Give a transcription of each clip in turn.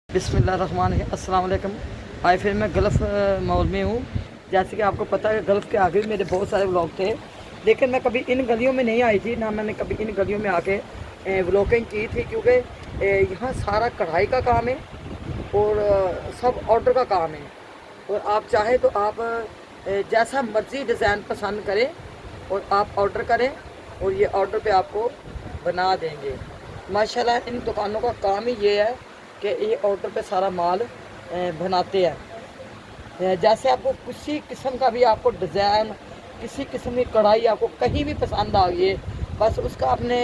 बिस्मिल्लाहिर्रहमानिर्रहीम अस्सलाम वालेकुम। आज फिर मैं गल्फ़ मॉल में हूँ। जैसे कि आपको पता है गल्फ़ के आगे भी मेरे बहुत सारे व्लॉग थे, लेकिन मैं कभी इन गलियों में नहीं आई थी, ना मैंने कभी इन गलियों में आके व्लॉगिंग की थी, क्योंकि यहाँ सारा कढ़ाई का काम है और सब ऑर्डर का काम है। और आप चाहें तो आप जैसा मर्ज़ी डिज़ाइन पसंद करें और आप ऑर्डर करें और ये ऑर्डर पे आपको बना देंगे। माशाल्लाह इन दुकानों का काम ही ये है कि ये ऑर्डर पे सारा माल बनाते हैं। जैसे आपको किसी किस्म का भी आपको डिज़ाइन, किसी किस्म की कढ़ाई आपको कहीं भी पसंद आ गई है, बस उसका आपने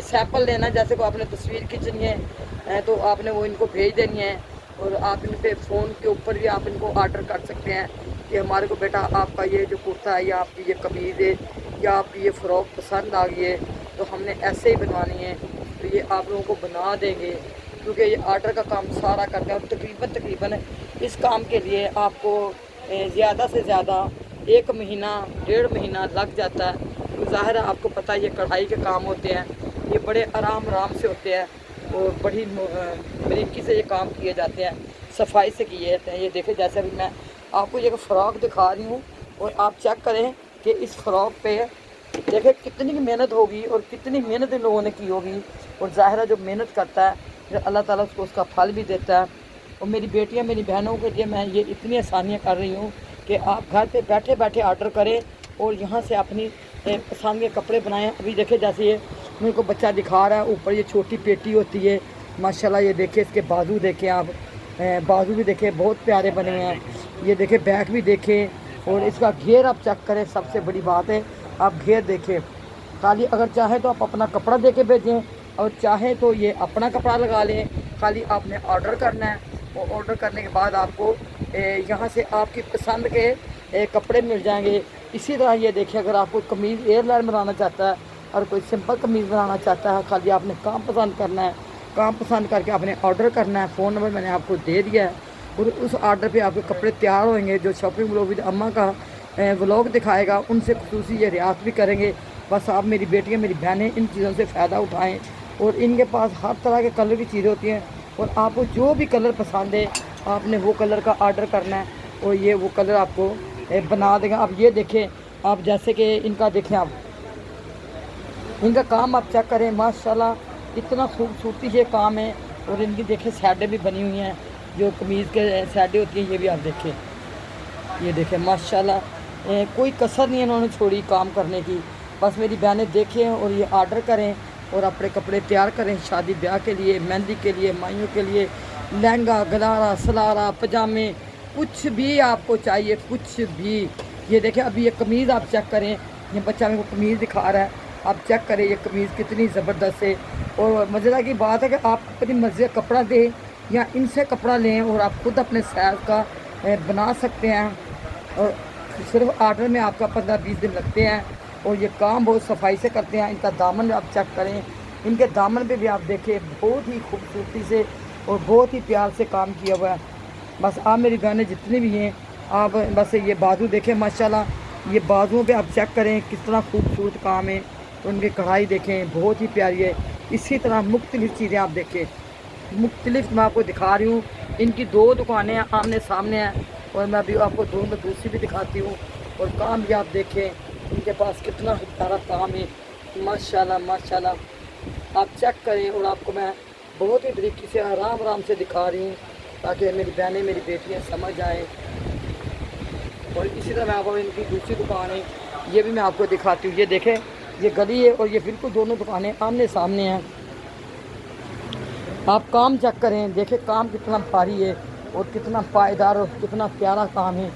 सैंपल लेना। जैसे को आपने तस्वीर खींचनी है तो आपने वो इनको भेज देनी है और आप इन पे फ़ोन के ऊपर भी आप इनको ऑर्डर कर सकते हैं कि हमारे को बेटा आपका ये जो कुर्ता है या आपकी ये कमीज़ है या आपकी ये फ़्रॉक पसंद आ गई है तो हमने ऐसे ही बनवानी है, तो ये आप लोगों को बना देंगे। क्योंकि ये ऑर्डर का काम सारा करते हैं और तकरीबन इस काम के लिए आपको ज़्यादा से ज़्यादा 1 महीना 1.5 महीना लग जाता है। तो ज़ाहिर है आपको पता है ये कढ़ाई के काम होते हैं, ये बड़े आराम से होते हैं और बड़ी बारीकी से ये काम किए जाते हैं, सफाई से किए जाते हैं। ये देखें, जैसे अभी मैं आपको ये फ़्रॉक दिखा रही हूँ और आप चेक करें कि इस फ़्रॉक पे देखें कितनी मेहनत होगी और कितनी मेहनत इन लोगों ने की होगी। और ज़ाहिर है जो मेहनत करता है फिर अल्लाह ताला उसको उसका फल भी देता है। और मेरी बेटियां, मेरी बहनों के लिए मैं ये इतनी आसानियाँ कर रही हूँ कि आप घर पे बैठे बैठे ऑर्डर करें और यहाँ से अपनी पसंद के कपड़े बनाएं। अभी देखें, जैसे ये मेरे को बच्चा दिखा रहा है, ऊपर ये छोटी पेटी होती है माशाल्लाह। ये देखें, इसके बाजू देखें आप, बाजू भी देखें बहुत प्यारे बने हैं। ये देखें बैक भी देखें और इसका घेर आप चेक करें। सबसे बड़ी बात है आप घेर देखें। खाली अगर चाहें तो आप अपना कपड़ा दे के भेजें और चाहे तो ये अपना कपड़ा लगा लें। खाली आपने ऑर्डर करना है और ऑर्डर करने के बाद आपको यहाँ से आपकी पसंद के कपड़े मिल जाएंगे। इसी तरह ये देखिए, अगर आपको कमीज़ एयरलाइन बनाना चाहता है और कोई सिंपल कमीज़ बनाना चाहता है, खाली आपने काम पसंद करना है, काम पसंद करके आपने ऑर्डर करना है। फ़ोन नंबर मैंने आपको दे दिया है और उस ऑर्डर पे आपके कपड़े तैयार होंगे। जो शॉपिंग व्लॉग विद अम्मा का व्लॉग दिखाएगा उनसे खुसूसी ये रियायत भी करेंगे। बस आप, मेरी बेटियाँ, मेरी बहनें इन चीज़ों से फ़ायदा उठाएँ। और इनके पास हर तरह के कलर की चीज़ें होती हैं और आपको जो भी कलर पसंद है आपने वो कलर का ऑर्डर करना है और ये वो कलर आपको बना देगा। अब ये देखें आप, जैसे कि इनका देखें आप, इनका काम आप चेक करें माशाल्लाह इतना खूबसूरती से काम है। और इनकी देखें सैडें भी बनी हुई हैं, जो कमीज़ के सैडें होती हैं, ये भी आप देखें। ये देखें माशाल्लाह कोई कसर नहीं इन्होंने छोड़ी काम करने की। बस मेरी बहनें देखें और ये ऑर्डर करें और अपने कपड़े तैयार करें शादी ब्याह के लिए, मेहंदी के लिए, माइयों के लिए, लहंगा, गरारा, सलारा, पजामे, कुछ भी आपको चाहिए, कुछ भी। ये देखें, अभी ये कमीज़ आप चेक करें, ये बच्चा मेरे को कमीज़ दिखा रहा है, आप चेक करें ये कमीज़ कितनी ज़बरदस्त है। और मज़ेदार की बात है कि आप अपनी मर्ज़ी का कपड़ा दें या इनसे कपड़ा लें और आप खुद अपने साइज़ का बना सकते हैं। और सिर्फ ऑर्डर में आपका 15-20 दिन लगते हैं और ये काम बहुत सफाई से करते हैं। इनका दामन आप चेक करें, इनके दामन पे भी आप देखें बहुत ही खूबसूरती से और बहुत ही प्यार से काम किया हुआ है। बस आप, मेरी बहनें जितनी भी हैं, आप बस ये बाजू देखें माशाल्लाह। ये बाजुओं पे आप चेक करें कितना खूबसूरत काम है। तो उनकी कढ़ाई देखें बहुत ही प्यारी है। इसी तरह मुख्तलिफ़ चीज़ें आप देखें, मुख्तलिफ़ मैं आपको दिखा रही हूँ। इनकी 2 दुकानें आमने सामने हैं और मैं अभी आपको 2 में दूसरी भी दिखाती हूँ। और काम भी आप देखें, इनके पास कितना प्यारा काम है माशाल्लाह माशाल्लाह। आप चेक करें और आपको मैं बहुत ही तरीके से आराम से दिखा रही हूँ ताकि मेरी बहनें, मेरी बेटियाँ समझ आएँ। और इसी तरह मैं आपको इनकी दूसरी दुकान है ये भी मैं आपको दिखाती हूँ। ये देखें, ये गली है और ये बिल्कुल दोनों दुकानें आमने सामने हैं। आप काम चेक करें, देखें काम कितना भारी है और कितना पायदार और कितना प्यारा काम है।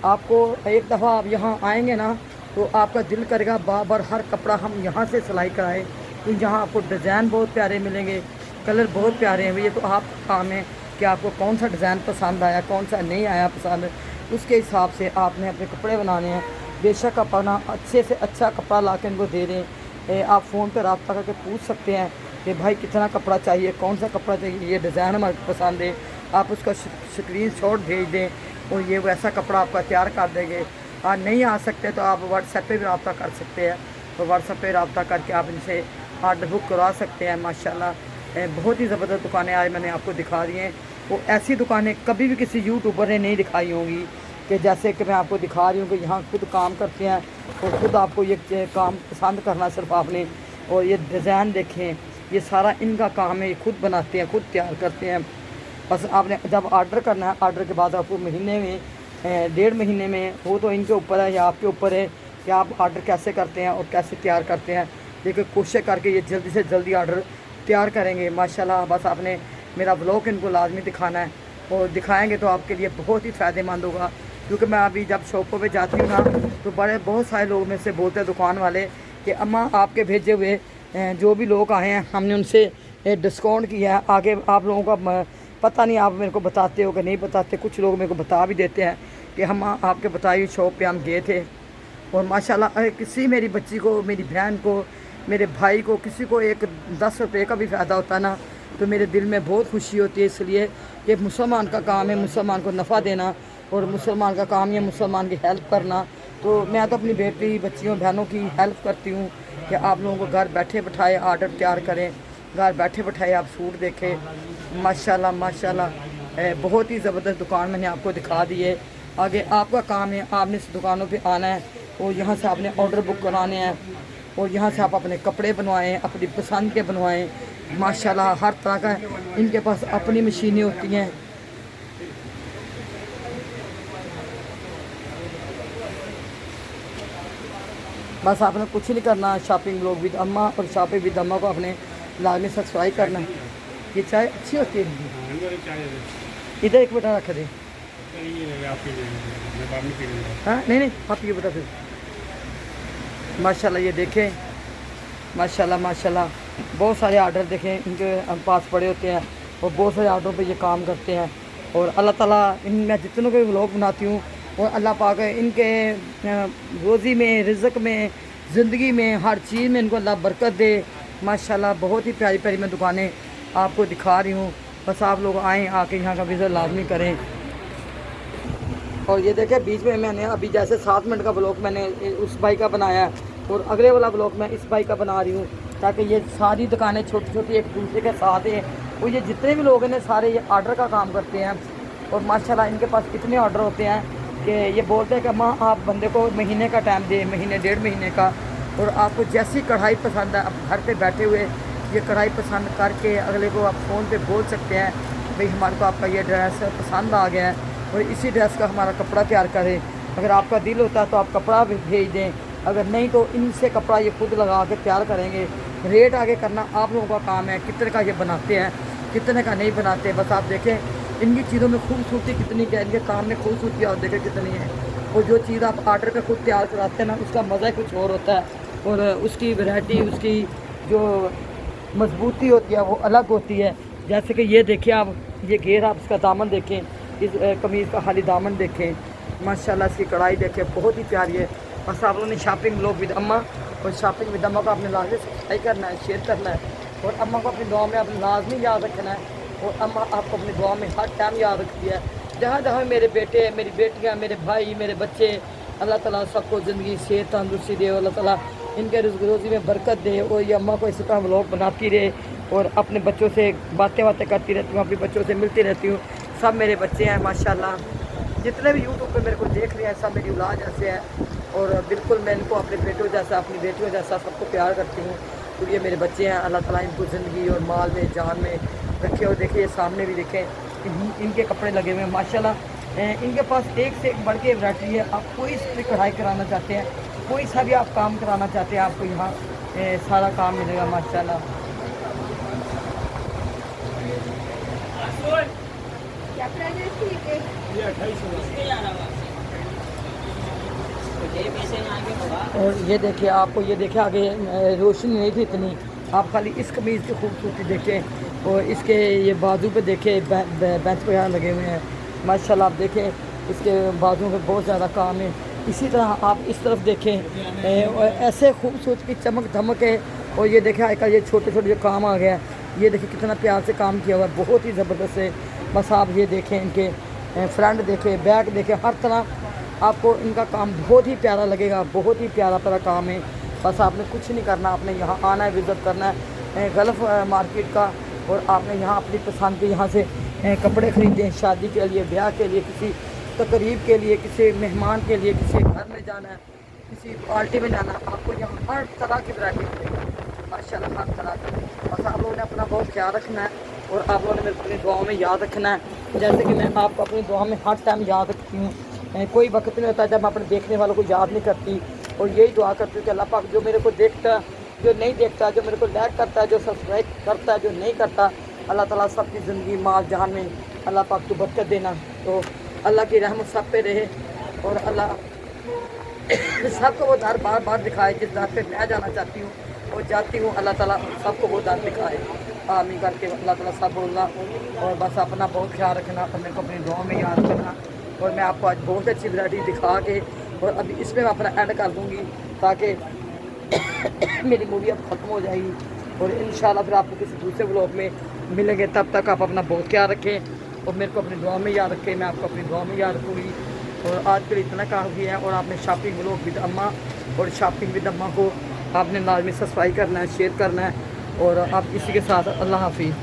आपको एक दफ़ा आप यहाँ आएंगे ना तो आपका दिल करेगा बार बार हर कपड़ा हम यहाँ से सिलाई कराएं। तो यहाँ आपको डिज़ाइन बहुत प्यारे मिलेंगे, कलर बहुत प्यारे हैं। ये तो आपका काम है कि आपको कौन सा डिज़ाइन पसंद आया, कौन सा नहीं आया पसंद, उसके हिसाब से आपने अपने कपड़े बनाने हैं। बेशक आप अपना अच्छे से अच्छा कपड़ा ला के इनको दे दें। आप फ़ोन पर रब्ता करके पूछ सकते हैं कि भाई कितना कपड़ा चाहिए, कौन सा कपड़ा चाहिए, ये डिज़ाइन हमारे पसंद है। आप उसका स्क्रीनशॉट भेज दें और ये वैसा कपड़ा आपका तैयार कर देंगे। आप नहीं आ सकते तो आप व्हाट्सएप पे भी रब्ता कर सकते हैं, तो व्हाट्सएप पे रब्ता करके आप इनसे ऑर्डर बुक करवा सकते हैं। माशाल्लाह बहुत ही ज़बरदस्त दुकानें आज मैंने आपको दिखा दी हैं। वो ऐसी दुकानें कभी भी किसी यूट्यूबर ने नहीं दिखाई होंगी कि जैसे कि मैं आपको दिखा रही हूँ कि यहाँ खुद काम करते हैं और खुद आपको ये काम पसंद करना सिर्फ आपने। और ये डिज़ाइन देखें, ये सारा इनका काम है, ये खुद बनाते हैं, खुद तैयार करते हैं। बस आपने जब ऑर्डर करना है, ऑर्डर के बाद आपको महीने में 1.5 महीने में, वो तो इनके ऊपर है या आपके ऊपर है कि आप ऑर्डर कैसे करते हैं और कैसे तैयार करते हैं। लेकिन कोशिश करके ये जल्दी से जल्दी ऑर्डर तैयार करेंगे माशाल्लाह। बस आपने मेरा व्लॉग इनको लाजमी दिखाना है और दिखाएंगे तो आपके लिए बहुत ही फ़ायदेमंद होगा। क्योंकि मैं अभी जब शॉपों पे जाती हूँ ना तो बहुत सारे लोग मेरे से बोलते हैं दुकान वाले कि अम्मा आपके भेजे हुए जो भी लोग आए हैं हमने उनसे डिस्काउंट किया है, आगे आप लोगों का पता नहीं, आप मेरे को बताते हो कि नहीं बताते। कुछ लोग मेरे को बता भी देते हैं कि हम आपके बताई शॉप पे हम गए थे और माशाल्लाह किसी मेरी बच्ची को, मेरी बहन को, मेरे भाई को, किसी को एक 10 रुपये का भी फ़ायदा होता है ना तो मेरे दिल में बहुत खुशी होती है। इसलिए कि मुसलमान का काम है मुसलमान को नफ़ा देना और मुसलमान का काम है मुसलमान की हेल्प करना। तो मैं तो अपनी बेटी, बच्चियों, बहनों की हेल्प करती हूँ कि आप लोगों को घर बैठे बैठाए ऑर्डर तैयार करें, घर बैठे बैठाए आप सूट देखें। माशाल्लाह माशाल्लाह बहुत ही ज़बरदस्त दुकान मैंने आपको दिखा दी है। आगे आपका काम है, आपने इस दुकानों पे आना है और यहाँ से आपने ऑर्डर बुक कराने हैं और यहाँ से आप अपने कपड़े बनवाएं, अपनी पसंद के बनवाएं। माशाल्लाह हर तरह का इनके पास अपनी मशीनें होती हैं। बस आपने कुछ नहीं करना, शॉपिंग व्लॉग विद अम्मा और शॉपिंग विद अम्मा को आपने लाजमी सब्सक्राइब करना है। ये चाय अच्छी होती है, इधर एक बेटा रख दे। हाँ नहीं नहीं आप ये बता फिर। माशाल्लाह ये देखें, माशाल्लाह माशाल्लाह बहुत सारे ऑर्डर देखें इनके पास पड़े होते हैं और बहुत सारे ऑर्डरों पे ये काम करते हैं। और अल्लाह ताला मैं जितनों के व्लॉग बनाती हूँ और अल्लाह पाक इनके रोज़ी में, रिज़्क़ में, ज़िंदगी में, हर चीज़ में इनको अल्लाह बरकत दे। माशाल्लाह बहुत ही प्यारी प्यारी मैं दुकानें आपको दिखा रही हूँ। बस आप लोग आएँ, आके यहाँ का विज़िट लाजमी करें। और ये देखें बीच में मैंने अभी जैसे 7 मिनट का ब्लॉग मैंने उस भाई का बनाया है और अगले वाला ब्लॉग मैं इस भाई का बना रही हूँ ताकि ये सारी दुकानें छोटी छोटी एक दूसरे के साथ हैं। और ये जितने भी लोग हैं ना सारे ये ऑर्डर का काम करते हैं और माशाल्लाह इनके पास इतने ऑर्डर होते हैं कि ये बोलते हैं कि माँ आप बंदे को महीने का टाइम दें, महीने 1.5 महीने का, और आपको जैसी कढ़ाई पसंद है आप घर पे बैठे हुए ये कढ़ाई पसंद करके अगले को आप फ़ोन पे बोल सकते हैं भाई हमारे को आपका ये ड्रेस पसंद आ गया है और इसी ड्रेस का हमारा कपड़ा तैयार करें। अगर आपका दिल होता है तो आप कपड़ा भी भेज दें, अगर नहीं तो इनसे कपड़ा ये खुद लगा के तैयार करेंगे। रेट आगे करना आप लोगों का काम है, कितने का ये बनाते हैं कितने का नहीं बनाते। बस आप देखें इनकी चीज़ों में खूबसूरती कितनी क्या, इनके काम में खूबसूरती आप देखें कितनी है। और जो चीज़ आप ऑर्डर पे खुद तैयार कराते हैं ना उसका मज़ा कुछ और होता है और उसकी वैरायटी, उसकी जो मजबूती होती है वो अलग होती है। जैसे कि ये देखिए आप, ये घेर आप इसका दामन देखें, इस कमीज़ का खाली दामन देखें, माशाल्लाह इसकी कढ़ाई देखें बहुत ही प्यारी है। बस आप लोगों ने शॉपिंग व्लॉग विद अम्मा और शॉपिंग विद अम्मा को आपने लाजमी सब्सक्राइब करना है, शेयर करना है और अम्मा को अपनी दुआ में आपने लाजमी याद रखना है। और अम्मा आपको अपनी दुआ में हर टाइम याद रखती है। जहाँ जहाँ मेरे बेटे, मेरी बेटियाँ, मेरे भाई, मेरे बच्चे, अल्लाह ताला सबको ज़िंदगी सेहत तंदुरुस्ती दे, अल्लाह ताला इनके रिज़्क़ रोज़ी में बरकत दे और ये अम्मा को इसी तरह व्लॉग बनाती रहे और अपने बच्चों से बातें करती रहती हूँ, अपने बच्चों से मिलती रहती हूँ। सब मेरे बच्चे हैं माशाल्लाह, जितने भी यूट्यूब पे मेरे को देख रहे हैं सब मेरी औलाद जैसे है और बिल्कुल मैं इनको अपने बेटों जैसा, अपनी बेटियों जैसा सबको प्यार करती हूँ। तो ये मेरे बच्चे हैं, अल्लाह ताला इनको ज़िंदगी और माल में, जान में रखे। और देखिए सामने भी देखें इनके कपड़े लगे हुए हैं माशाल्लाह। इनके पास एक से एक बढ़ के वैरायटी है। आप कोई सी कढ़ाई कराना चाहते हैं, कोई सा भी आप काम कराना चाहते हैं, आपको यहाँ सारा काम मिलेगा माशाल्लाह। और ये देखिए आपको, ये देखिए आगे रोशनी नहीं थी इतनी, आप खाली इस कमीज़ की खूबसूरती देखें और इसके ये बाजू पे देखें बेंच वगैरह लगे हुए हैं माशाल्लाह। आप देखें इसके बाजू पे बहुत ज़्यादा काम है। इसी तरह आप इस तरफ देखें और ऐसे खूबसूरत की चमक धमक है। और ये देखें आजकल ये छोटे छोटे जो काम आ गया है, ये देखिए कितना प्यार से काम किया हुआ है, बहुत ही ज़बरदस्त है। बस आप ये देखें इनके फ्रंट देखें, बैक देखें, हर तरह आपको इनका काम बहुत ही प्यारा लगेगा, बहुत ही प्यारा प्यारा काम है। बस आपने कुछ नहीं करना, आपने यहाँ आना है, विज़िट करना है गल्फ़ मार्केट का और आपने यहाँ अपनी पसंद के यहाँ से कपड़े खरीदे हैं शादी के लिए, ब्याह के लिए, किसी तकरीब के लिए, किसी मेहमान के लिए, किसी घर में जाना है, किसी पार्टी में जाना है, आपको यहाँ हर तरह की वैरायटी मिलेगी माशाल्लाह, हर तरह की। बस आप लोगों ने अपना बहुत ख्याल रखना है और आप लोगों ने मेरे अपनी दुआओं में याद रखना है, जैसे कि मैं आपको अपनी दुआ में हर टाइम याद रखती हूँ। कोई वक्त नहीं होता जब मैं अपने देखने वालों को याद नहीं करती, और यही दुआ करती हूँ कि अल्लाह पाक जो मेरे को देखता, जो नहीं देखता, जो मेरे को लाइक करता है, जो सब्सक्राइब करता है, जो नहीं करता, अल्लाह ताला सबकी ज़िंदगी माल जहान में अल्लाह पाक तो बरकत देना। तो अल्लाह की रहमत सब पे रहे और अल्लाह सबको वो दर बार बार दिखाए जिस दर पे मैं जाना चाहती हूँ और जाती हूँ, अल्लाह ताला सबको वो दर दिखाए। आमीन करके अल्लाह ताला सब बोलना, और बस अपना बहुत ख्याल रखना और मेरे को अपनी दुआ में याद करना। और मैं आपको आज बहुत अच्छी वैरायटी दिखा के और अभी इसमें मैं अपना ऐड कर दूँगी ताकि मेरी मूवी अब ख़त्म हो जाएगी, और इंशाल्लाह फिर आपको किसी दूसरे व्लॉग में मिलेंगे। तब तक आप अपना बहुत ख्याल रखें और मेरे को अपनी दुआ में याद रखें, मैं आपको अपनी दुआ में याद रखूँगी। और आज के लिए इतना काफ़ी है। और आपने शॉपिंग व्लॉग विद अम्मा और शॉपिंग विद अम्मा को आपने लाजमी सब्सक्राइब करना है, शेयर करना है, और आप इसी के साथ अल्लाह हाफिज़।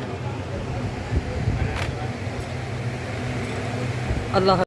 अल्लाह